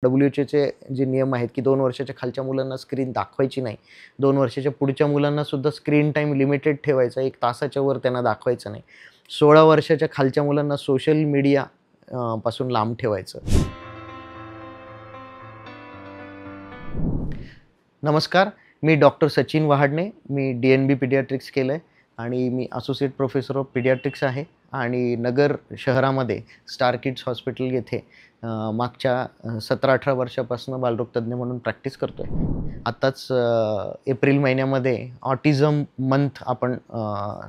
WHOचे जे नियम आहेत की 2 वर्षाच्या खालच्या मुलांना स्क्रीन दाखवायची नाही. 2 वर्षाच्या पुढच्या मुलांना सुद्धा स्क्रीन टाईम लिमिटेड ठेवायचा. 1 तासाच्या वर त्यांना दाखवायचं नाही. 16 वर्षाच्या खालच्या मुलांना सोशल मीडिया पासून लांब ठेवायचं. नमस्कार, मी डॉक्टर सचिन वहाडणे. मी DNB पीडियाट्रिक्स केलं आहे आणि मी असोसिएट प्रोफेसर ऑफ पीडियाट्रिक्स आहे आणि नगर शहरामध्ये स्टार किड्स हॉस्पिटल येथे मागच्या 17-18 वर्षापासून बालरोग तज्ञ म्हणून प्रॅक्टिस करतो आहे. आत्ताच एप्रिल महिन्यामध्ये ऑटिझम मंथ आपण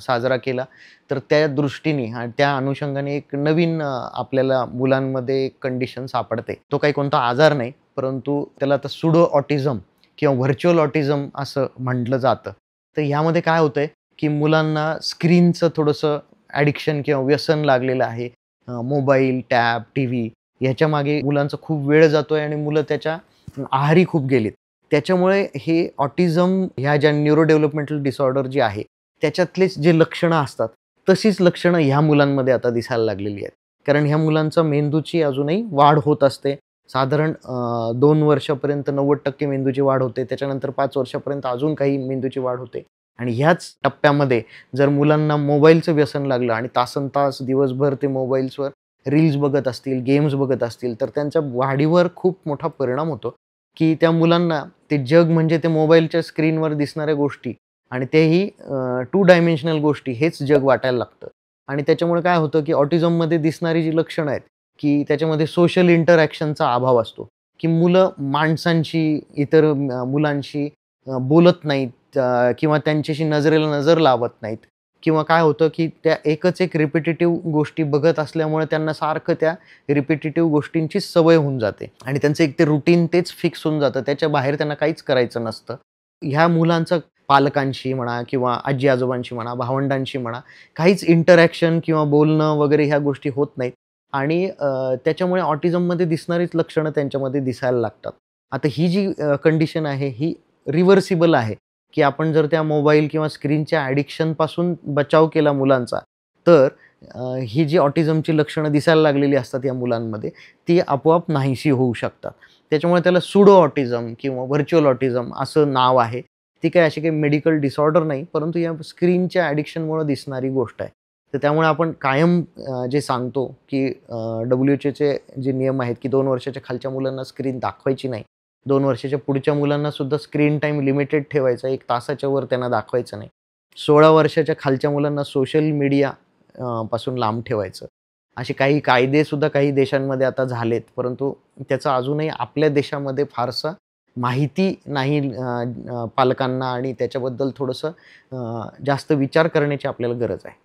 साजरा केला. तर त्या दृष्टीने आणि त्या अनुषंगाने एक नवीन आपल्याला मुलांमध्ये एक कंडिशन सापडते. तो काही कोणता आजार नाही, परंतु त्याला आता सुडो ऑटिझम किंवा व्हर्च्युअल ऑटिझम असं म्हटलं जातं. तर ह्यामध्ये काय होतंय की मुलांना स्क्रीनचं थोडंसं ॲडिक्शन किंवा व्यसन लागलेलं आहे. मोबाईल, टॅब, टीव्ही ह्याच्यामागे मुलांचा खूप वेळ जातोय आणि मुलं त्याच्या आहारी खूप गेलीत. त्याच्यामुळे हे ऑटिझम ह्या ज्या न्यूरो डेव्हलपमेंटल डिसऑर्डर जी आहे, त्याच्यातलेच जे लक्षणं असतात, तशीच लक्षणं ह्या मुलांमध्ये आता दिसायला लागलेली आहेत. कारण ह्या मुलांचा मेंदूची अजूनही वाढ होत असते. साधारण 2 वर्षापर्यंत 90% मेंदूची वाढ होते. त्याच्यानंतर 5 वर्षापर्यंत अजून काही मेंदूची वाढ होते. आणि ह्याच टप्प्यामध्ये जर मुलांना मोबाईलचं व्यसन लागलं आणि तासनतास दिवसभर ते मोबाईल्सवर रील्स बघत असतील, गेम्स बघत असतील, तर त्यांच्या वाढीवर खूप मोठा परिणाम होतो, की त्या मुलांना ते जग म्हणजे ते मोबाईलच्या स्क्रीनवर दिसणाऱ्या गोष्टी आणि तेही 2 डायमेन्शनल गोष्टी हेच जग वाटायला लागतं. आणि त्याच्यामुळे काय होतं, की ऑटिझममध्ये दिसणारी जी लक्षणं आहेत, की त्याच्यामध्ये सोशल इंटरॅक्शनचा अभाव असतो, की मुलं माणसांशी, इतर मुलांशी बोलत नाहीत किंवा त्यांच्याशी नजरेला नजर लावत नाहीत किंवा काय होतं, की त्या एकच एक रिपिटेटिव्ह गोष्टी बघत असल्यामुळे त्यांना सारखं त्या रिपिटेटिव्ह गोष्टींची सवय होऊन जाते आणि त्यांचं एक ते रुटीन तेच फिक्स होऊन जातं. त्याच्या बाहेर त्यांना काहीच करायचं नसतं. ह्या मुलांचं पालकांशी म्हणा किंवा आजी-आजोबांशी म्हणा, भावंडांशी म्हणा, काहीच इंटरॅक्शन किंवा बोलणं वगैरे ह्या गोष्टी होत नाहीत आणि त्याच्यामुळे ऑटिझममध्ये दिसणारीच लक्षणं त्यांच्यामध्ये दिसायला लागतात. आता ही जी कंडिशन आहे ही रिव्हर्सिबल आहे, की आपण जर त्या मोबाईल किंवा स्क्रीनच्या ॲडिक्शनपासून बचाव केला मुलांचा, तर ही जी ऑटिझमची लक्षणं दिसायला लागलेली असतात या मुलांमध्ये, ती आपोआप नाहीशी होऊ शकतात. त्याच्यामुळे त्याला सुडो ऑटिझम किंवा व्हर्च्युअल ऑटिझम असं नाव आहे. ती काही अशी काही मेडिकल डिसऑर्डर नाही, परंतु या स्क्रीनच्या ॲडिक्शनमुळे दिसणारी गोष्ट आहे. तर त्यामुळे आपण कायम जे सांगतो, की WHOचे जे नियम आहेत, की 2 वर्षाच्या खालच्या मुलांना स्क्रीन दाखवायची नाही. 2 वर्षाच्या पुढच्या मुलांना सुद्धा स्क्रीन टाईम लिमिटेड ठेवायचा. 1 तासाच्या वर त्यांना दाखवायचं नाही. 16 वर्षाच्या खालच्या मुलांना सोशल मीडिया पासून लांब ठेवायचं. असे काही कायदेसुद्धा काही देशांमध्ये आता झालेत, परंतु त्याचा अजूनही आपल्या देशामध्ये फारसा माहिती नाही पालकांना आणि त्याच्याबद्दल थोडंसं जास्त विचार करण्याची आपल्याला गरज आहे.